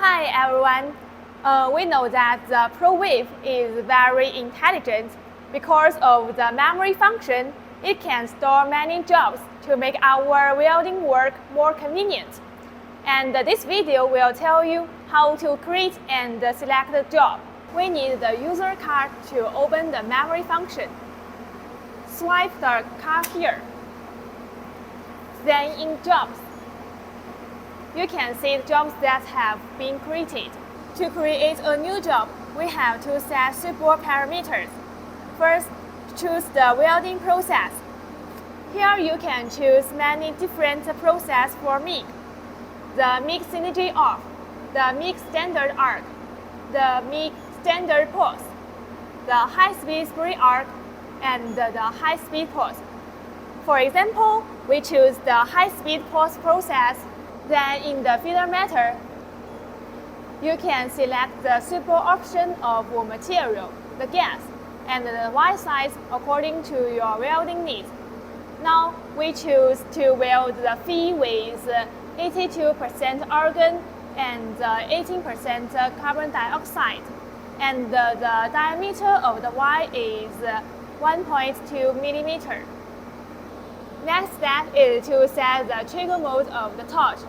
Hi everyone. We know that the ProWave is very intelligent because of the memory function. It can store many jobs to make our welding work more convenient. And this video will tell you how to create and select the job. We need the user card to open the memory function. Swipe the card here. Then in Jobs, you can see the jobs that have been created. To create a new job, we have to set support parameters. First, choose the welding process. Here you can choose many different processes for MIG. The MIG synergy arc, the MIG standard arc, the MIG standard pulse, the high-speed spray arc, and the high-speed pulse. For example, we choose the high-speed pulse process. Then in the feeder method, you can select the support option of material, the gas, and the wire size according to your welding needs. Now we choose to weld the feed with 82% argon and 18% carbon dioxide, and the diameter of the wire is 1.2 millimeter. Next step is to set the trigger mode of the torch.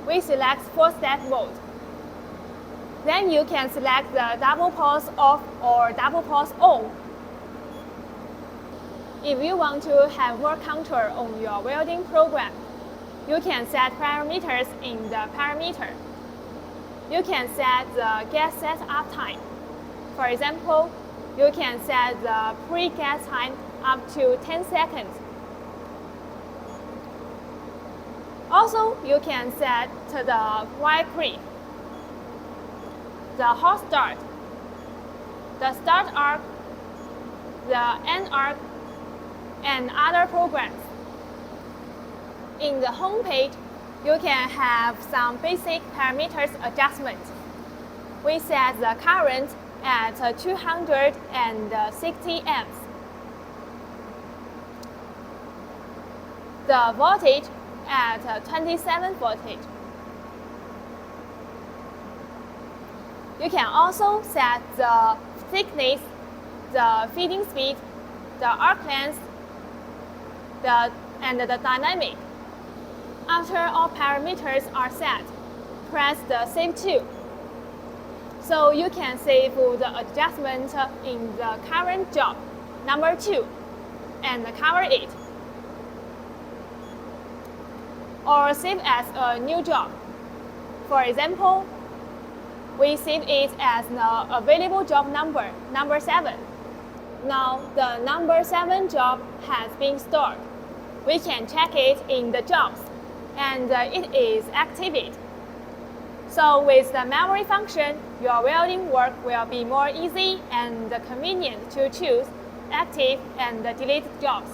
We select 4-step mode. Then you can select the double pulse off or double pulse on. If you want to have more control on your welding program, you can set parameters in the parameter. You can set the gas setup time. For example, you can set the pre-gas time up to 10 seconds. Also, you can set the wire creep, the hot start, the start arc, the end arc, and other programs. In the home page, you can have some basic parameters adjustment. We set the current at 260 amps. The voltage at 27 voltage. You can also set the thickness, the feeding speed, the arc length, and the dynamic. After all parameters are set, press the Save To. So you can save the adjustment in the current job, number 2, and cover it. Or save as a new job. For example, we save it as the available job number 7. Now the number 7 job has been stored. We can check it in the jobs, and it is activated. So with the memory function, your welding work will be more easy and convenient to choose, active, and delete jobs.